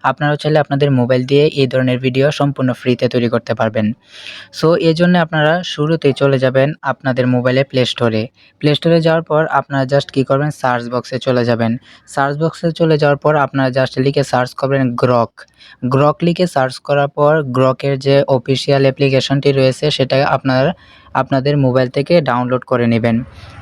আপনারাও চাইলে আপনাদের মোবাইল দিয়ে এই ধরনের ভিডিও সম্পূর্ণ ফ্রিতে তৈরি করতে পারবেন। সো এজন্য আপনারা শুরুতেই চলে যাবেন আপনাদের মোবাইলে প্লে স্টোরে যাওয়ার পর আপনারা জাস্ট কী করবেন, সার্চ বক্সে চলে যাবেন। সার্চ বক্সে চলে যাওয়ার পর আপনারা জাস্ট লিখে সার্চ করবেন গ্রক লিখে সার্চ করার পর গ্রকের যে অফিসিয়াল অ্যাপ্লিকেশনটি রয়েছে সেটা আপনাদের মোবাইল থেকে ডাউনলোড করে নেবেন।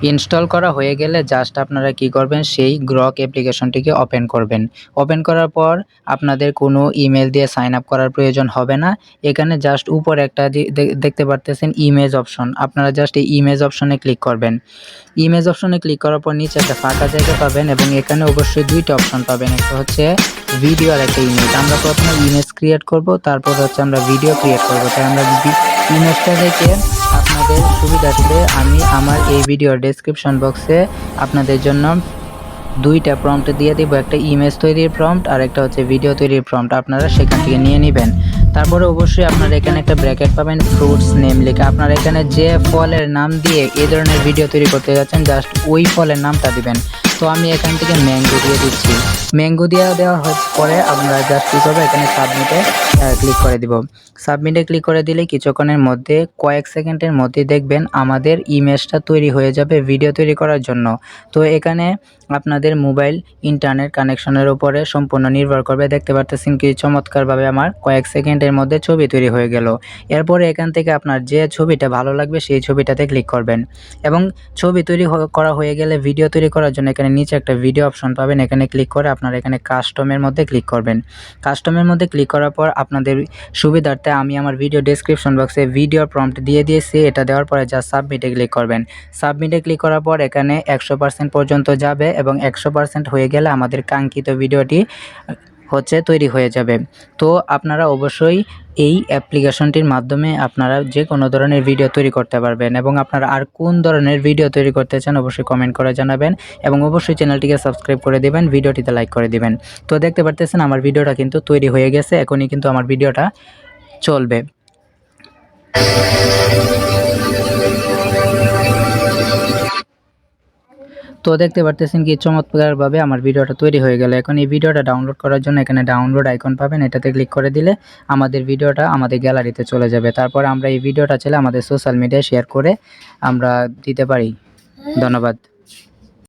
ইনস্টল করা হয়ে গেলে জাস্ট আপনারা কী করবেন, সেই গ্রক অ্যাপ্লিকেশনটিকে ওপেন করবেন। ওপেন করার পর আপনাদের কোনো ইমেল দিয়ে সাইন আপ করার প্রয়োজন হবে না। এখানে জাস্ট উপরে একটা দেখতে পারতেছেন ইমেজ অপশন, আপনারা জাস্ট এই ইমেজ অপশনে ক্লিক করবেন। ইমেজ অপশনে ক্লিক করার পর নিচে একটা ফাঁকা জায়গা পাবেন এবং এখানে অবশ্যই দুইটা অপশন পাবেন, একটা হচ্ছে ভিডিও আর একটা ইমেজ। আমরা প্রথমে ইমেজ ক্রিয়েট করব, তারপর হচ্ছে আমরা ভিডিও ক্রিয়েট করব। তাই আমরা ইমেজটা দেখে আপনাদের সুবিধার্থে আমি আমার এই ভিডিওর ডেসক্রিপশন বক্সে আপনাদের জন্য দুইটা প্রম্পট দিয়ে দিব, একটা ইমেজ তৈরির প্রম্পট আর একটা হচ্ছে ভিডিও তৈরির প্রম্পট। আপনারা সেখান থেকে নিয়ে নেবেন। তারপরে অবশ্যই আপনারা এখানে একটা ব্র্যাকেট পাবেন ফ্রুটস নেম লিখে। আপনারা এখানে যে ফলের নাম দিয়ে এই ধরনের ভিডিও তৈরি করতে যাচ্ছেন জাস্ট ওই ফলের নামটা দিবেন। তো আমি এখান থেকে ম্যাঙ্গো দিয়ে দিচ্ছি। ম্যাঙ্গো দেওয়ার পরে আপনারা জাস্ট কী করবো, এখানে সাবমিটে ক্লিক করে দিব। সাবমিটে ক্লিক করে দিলে কিছুক্ষণের মধ্যে কয়েক সেকেন্ডের মধ্যে দেখবেন আমাদের ইমেজটা তৈরি হয়ে যাবে ভিডিও তৈরি করার জন্য। তো এখানে আপনাদের মোবাইল ইন্টারনেট কানেকশনের উপরে সম্পূর্ণ নির্ভর করবে। দেখতে পারতেছেন কি চমৎকারভাবে আমার কয়েক সেকেন্ডের মধ্যে ছবি তৈরি হয়ে গেল। এরপরে এখান থেকে আপনার যে ছবিটা ভালো লাগবে সেই ছবিটাতে ক্লিক করবেন এবং ছবি তৈরি করা হয়ে গেলে ভিডিও তৈরি করার জন্য এখানে নিচে একটা ভিডিও অপশন পাবেন, এখানে ক্লিক করে আপনারা এখানে কাস্টমের মধ্যে ক্লিক করবেন। কাস্টমের মধ্যে ক্লিক করার পর আপনাদের সুবিধার্থে আমি আমার ভিডিও ডেসক্রিপশন বক্সে ভিডিও প্রম্পট দিয়ে দিয়েছি। এটা দেওয়ার পরে জাস্ট সাবমিটে ক্লিক করবেন। সাবমিটে ক্লিক করার পর এখানে 100% পর্যন্ত যাবে এবং 100% হয়ে গেলে আমাদের কাঙ্ক্ষিত ভিডিওটি হচ্ছে তৈরি হয়ে যাবে। তো আপনারা অবশ্যই এই অ্যাপ্লিকেশনটির মাধ্যমে আপনারা যে কোনো ধরনের ভিডিও তৈরি করতে পারবেন এবং আপনারা আর কোন ধরনের ভিডিও তৈরি করতে চান অবশ্যই কমেন্ট করে জানাবেন এবং অবশ্যই চ্যানেলটিকে সাবস্ক্রাইব করে দিবেন, ভিডিওটিতে লাইক করে দিবেন। তো দেখতে পারতেছেন আমার ভিডিওটা কিন্তু তৈরি হয়ে গেছে, এখনই কিন্তু আমার ভিডিওটা চলবে। তো দেখতে পারতেছেন কি চমৎকারভাবে আমার ভিডিওটা তৈরি হয়ে গেল। এখন এই ভিডিওটা ডাউনলোড করার জন্য এখানে ডাউনলোড আইকন পাবেন, এটাতে ক্লিক করে দিলে আমাদের ভিডিওটা আমাদের গ্যালারিতে চলে যাবে। তারপর আমরা এই ভিডিওটা চাইলে আমাদের সোশ্যাল মিডিয়ায় শেয়ার করে আমরা দিতে পারি। ধন্যবাদ।